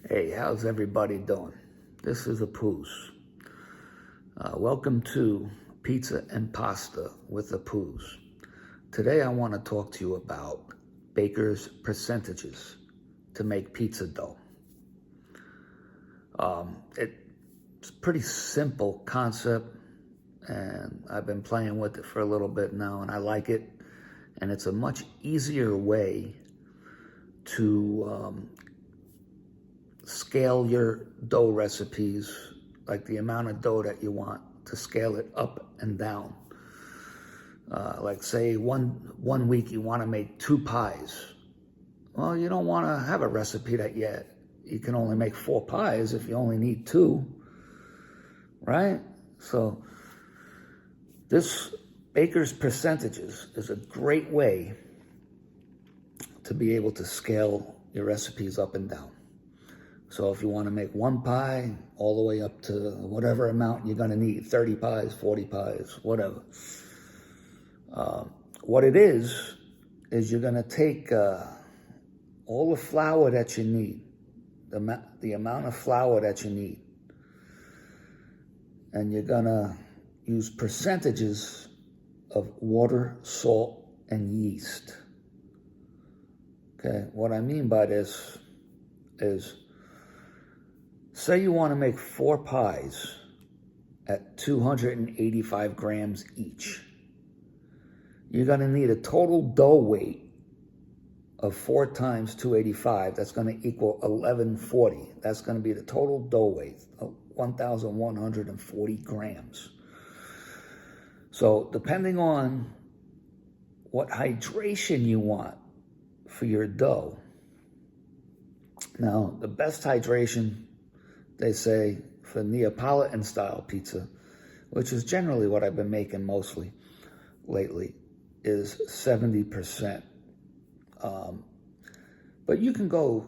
Hey, how's everybody doing? This is Apuz. Welcome to Pizza and Pasta with Apuz. Today I want to talk to you about baker's percentages to make pizza dough. It's a pretty simple concept, and I've been playing with it for a little bit now, and I like it. And it's a much easier way to scale your dough recipes, like the amount of dough that you want, to scale it up and down. Like say one week you want to make 2 pies. Well, you don't want to have a recipe that you can only make 4 pies if you only need 2, right? So this baker's percentages is a great way to be able to scale your recipes up and down. So if you want to make 1 pie all the way up to whatever amount you're going to need, 30 pies, 40 pies, whatever. What it is you're going to take all the flour that you need, the amount of flour that you need, and you're going to use percentages of water, salt, and yeast. Okay, what I mean by this is, say you want to make 4 pies at 285 grams each. You're going to need a total dough weight of 4 times 285. That's going to equal 1140. That's going to be the total dough weight, 1,140 grams. So depending on what hydration you want for your dough. Now, the best hydration, they say, for Neapolitan style pizza, which is generally what I've been making mostly lately, is 70%. But you can go,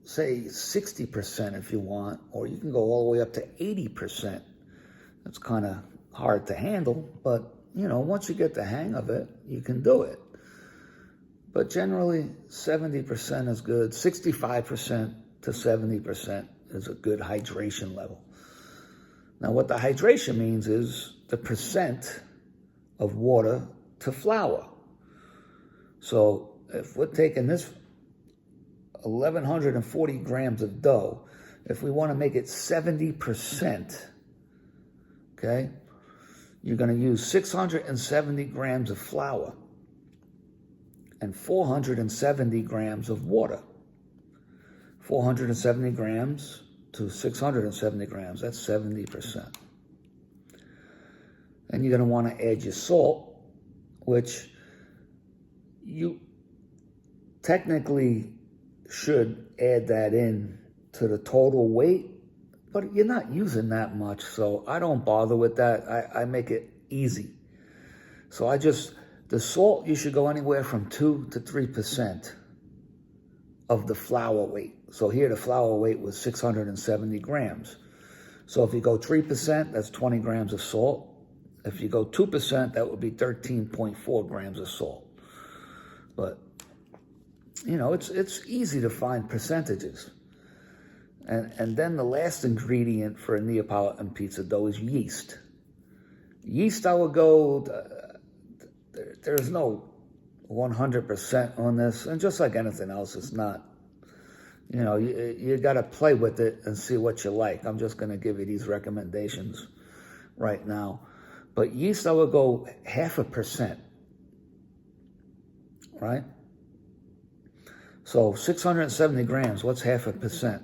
say, 60% if you want, or you can go all the way up to 80%. That's kind of hard to handle, but, once you get the hang of it, you can do it. But generally, 70% is good. 65% to 70% is a good hydration level. Now, what the hydration means is the percent of water to flour. So if we're taking this 1,140 grams of dough, if we want to make it 70%, okay, you're going to use 670 grams of flour and 470 grams of water. 470 grams to 670 grams, that's 70%. And you're going to want to add your salt, which you technically should add that in to the total weight, but you're not using that much, so I don't bother with that. I make it easy. So the salt, you should go anywhere from 2 to 3% of the flour weight. So here the flour weight was 670 grams. So if you go 3%, that's 20 grams of salt. If you go 2%, that would be 13.4 grams of salt. But, it's easy to find percentages. And then the last ingredient for a Neapolitan pizza dough is yeast. Yeast, I would go, there's no 100% on this. And just like anything else, it's not. You got to play with it and see what you like. I'm just going to give you these recommendations right now. But yeast, I would go 0.5%, right? So 670 grams, what's 0.5%?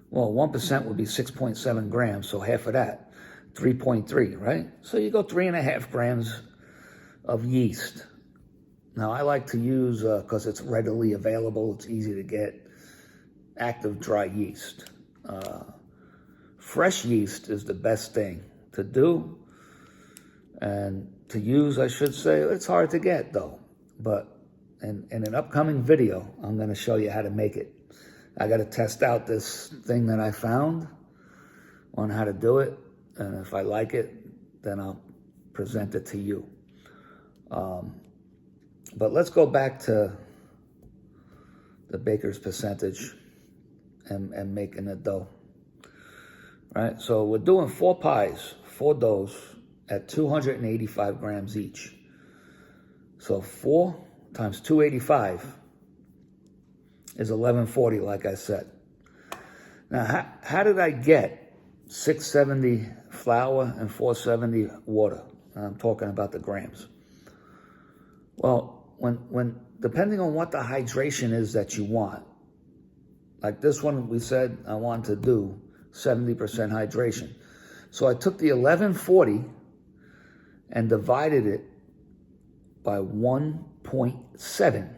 Well, 1% would be 6.7 grams, so half of that, 3.3, right? So you go 3.5 grams of yeast. Now, I like to use, because it's readily available, it's easy to get, active dry yeast. Fresh yeast is the best thing to do and to use, I should say. It's hard to get, though. But in an upcoming video, I'm going to show you how to make it. I got to test out this thing that I found on how to do it. And if I like it, then I'll present it to you. But let's go back to the baker's percentage. and making the dough. Right? So we're doing 4 pies, 4 doughs at 285 grams each. So 4 times 285 is 1140, like I said. Now, how did I get 670 flour and 470 water? I'm talking about the grams. Well, when depending on what the hydration is that you want, like this one, we said I want to do 70% hydration. So I took the 1140 and divided it by 1.7.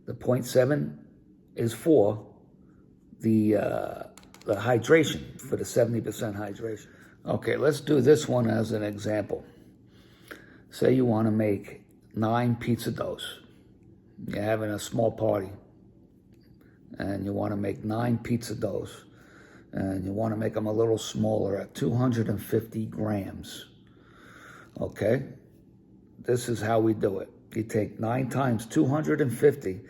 The 0.7 is for the hydration, for the 70% hydration. Okay, let's do this one as an example. Say you want to make 9 pizza doughs. You're having a small party and you want to make 9 pizza doughs, and you want to make them a little smaller at 250 grams. Okay, this is how we do it. You take 9 times 250,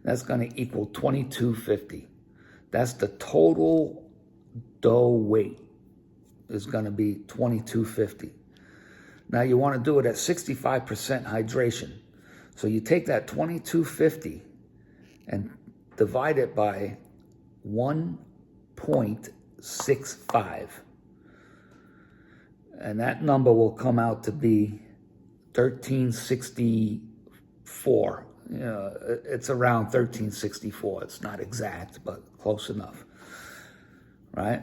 that's going to equal 2250. That's the total dough weight, is going to be 2250. Now you want to do it at 65% hydration. So you take that 2250 and divide it by 1.65. And that number will come out to be 1364. You know, it's around 1364. It's not exact, but close enough, right?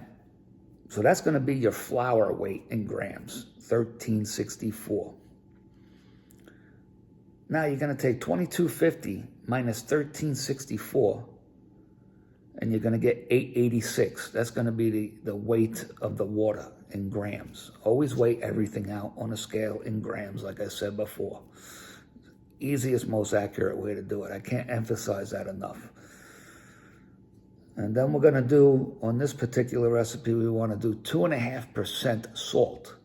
So that's going to be your flour weight in grams, 1364. Now you're going to take 2250 minus 1364, and you're going to get 886. That's going to be the weight of the water in grams. Always weigh everything out on a scale in grams, like I said before. Easiest, most accurate way to do it. I can't emphasize that enough. And then we're going to do, on this particular recipe, we want to do 2.5% salt.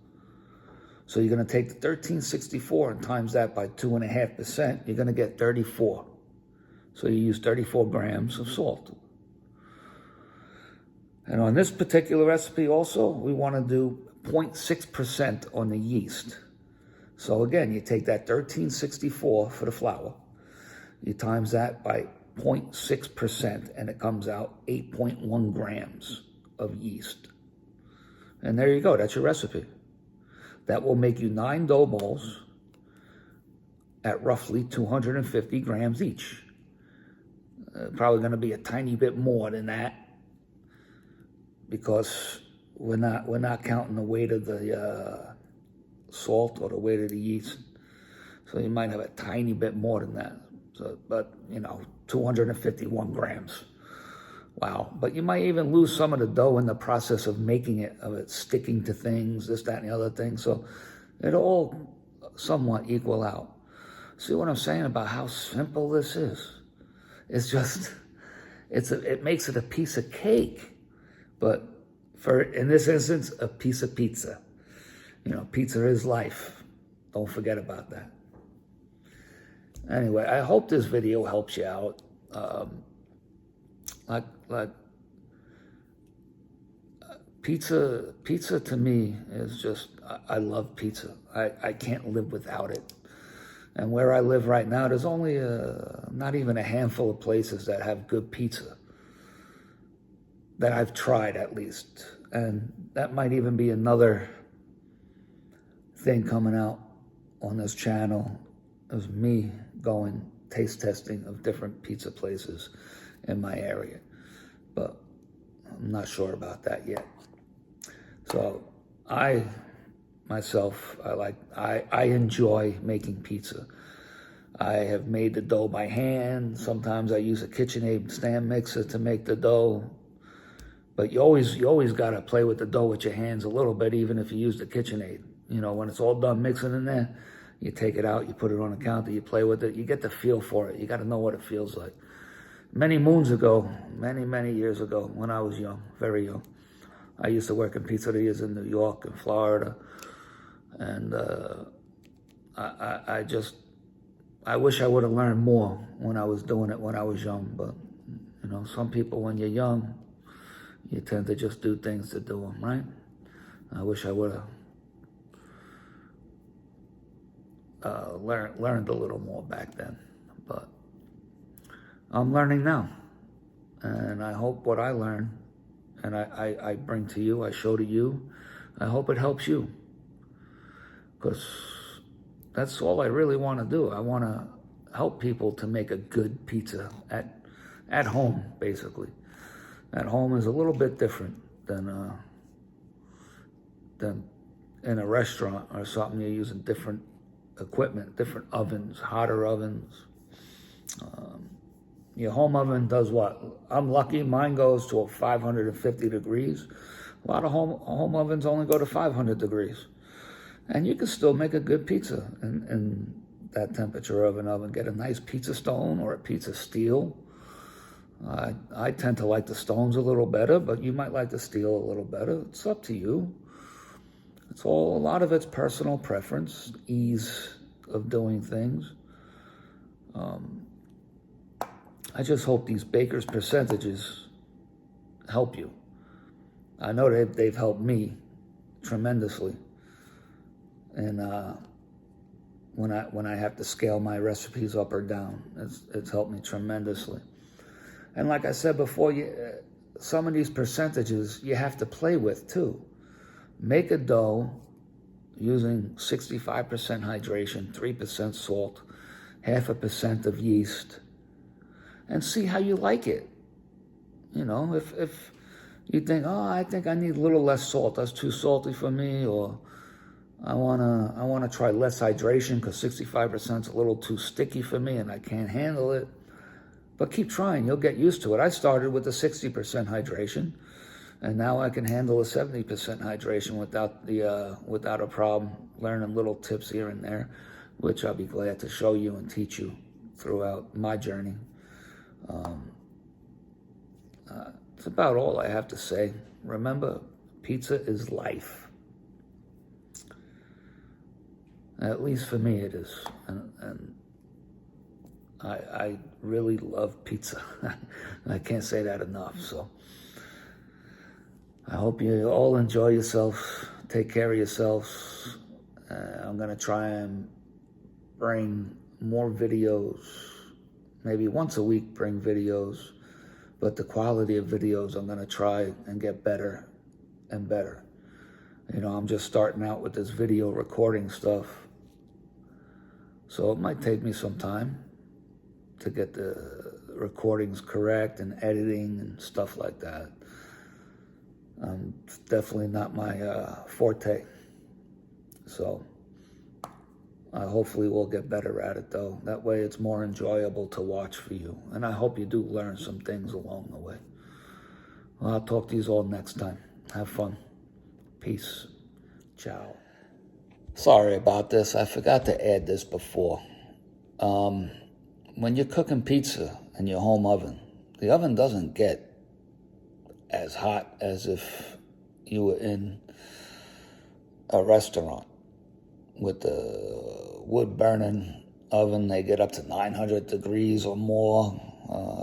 So you're going to take the 1364 and times that by 2.5%, you're going to get 34. So you use 34 grams of salt. And on this particular recipe also, we want to do 0.6% on the yeast. So again, you take that 1364 for the flour, you times that by 0.6%, and it comes out 8.1 grams of yeast. And there you go, that's your recipe. That will make you 9 dough balls at roughly 250 grams each. Probably going to be a tiny bit more than that, because we're not counting the weight of the salt or the weight of the yeast. So you might have a tiny bit more than that. So, but, 251 grams. Wow. But you might even lose some of the dough in the process of making it, of it sticking to things, this, that, and the other thing. So it'll all somewhat equal out. See what I'm saying about how simple this is? It's just, it makes it a piece of cake. But in this instance, a piece of pizza. Pizza is life. Don't forget about that. Anyway, I hope this video helps you out. Pizza to me is just, I love pizza. I can't live without it. And where I live right now, there's only not even a handful of places that have good pizza that I've tried, at least. And that might even be another thing coming out on this channel, is me going taste testing of different pizza places in my area. But I'm not sure about that yet. So I enjoy making pizza. I have made the dough by hand. Sometimes I use a KitchenAid stand mixer to make the dough. But you always got to play with the dough with your hands a little bit, even if you use the KitchenAid. When it's all done mixing in there, you take it out, you put it on a counter, you play with it, you get the feel for it. You got to know what it feels like. Many moons ago, many years ago, when I was young, very young, I used to work in pizzerias in New York and Florida, and I wish I would have learned more when I was doing it when I was young, but some people when you're young, you tend to just do things to do them, right? I wish I would have learned a little more back then, but I'm learning now. And I hope what I learn and I bring to you, I show to you, I hope it helps you. Because that's all I really want to do. I want to help people to make a good pizza at home, basically. At home is a little bit different than in a restaurant or something. You're using different equipment, different ovens, hotter ovens. Your home oven does what? I'm lucky, mine goes to 550 degrees. A lot of home ovens only go to 500 degrees. And you can still make a good pizza in that temperature of an oven. Get a nice pizza stone or a pizza steel. I tend to like the stones a little better, but you might like the steel a little better. It's up to you. A lot of it's personal preference, ease of doing things. I just hope these baker's percentages help you. I know they've helped me tremendously. And when I have to scale my recipes up or down, it's helped me tremendously. And like I said before, some of these percentages you have to play with too. Make a dough using 65% hydration, 3% salt, 0.5% of yeast, and see how you like it. If you think, I think I need a little less salt, that's too salty for me, or I wanna try less hydration because 65% is a little too sticky for me and I can't handle it. But keep trying, you'll get used to it. I started with the 60% hydration, and now I can handle a 70% hydration without a problem. Learning little tips here and there, which I'll be glad to show you and teach you throughout my journey. It's about all I have to say. Remember, pizza is life. At least for me it is. And I really love pizza. I can't say that enough. So I hope you all enjoy yourselves. Take care of yourselves. I'm going to try and bring more videos. Maybe once a week bring videos. But the quality of videos I'm going to try and get better and better. I'm just starting out with this video recording stuff. So it might take me some time to get the recordings correct and editing and stuff like that. It's definitely not my forte. So hopefully we'll get better at it though. That way it's more enjoyable to watch for you. And I hope you do learn some things along the way. Well, I'll talk to you all next time. Have fun. Peace. Ciao. Sorry about this. I forgot to add this before. When you're cooking pizza in your home oven, the oven doesn't get as hot as if you were in a restaurant. With the wood burning oven, they get up to 900 degrees or more.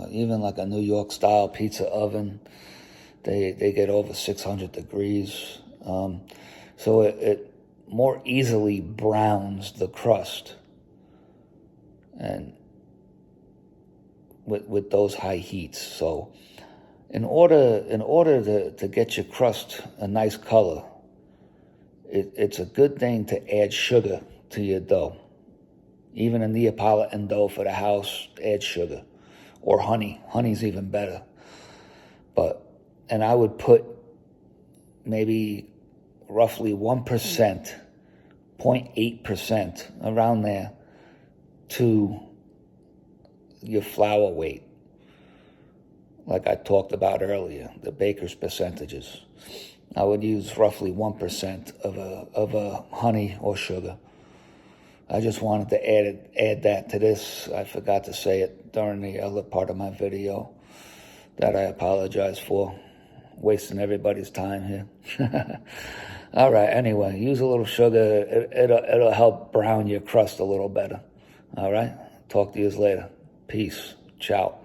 Even like a New York style pizza oven, they get over 600 degrees. So it more easily browns the crust. And with those high heats. So in order to get your crust a nice color, it's a good thing to add sugar to your dough. Even a Neapolitan dough for the house, add sugar. Or honey. Honey's even better. And I would put maybe roughly 1%, 0.8%, around there, to your flour weight. Like I talked about earlier, the baker's percentages. I would use roughly 1% of a honey or sugar. I just wanted to add that to this. I forgot to say it during the other part of my video. That I apologize for. Wasting everybody's time here. All right, anyway, use a little sugar. It'll help brown your crust a little better. All right, talk to you later. Peace. Ciao.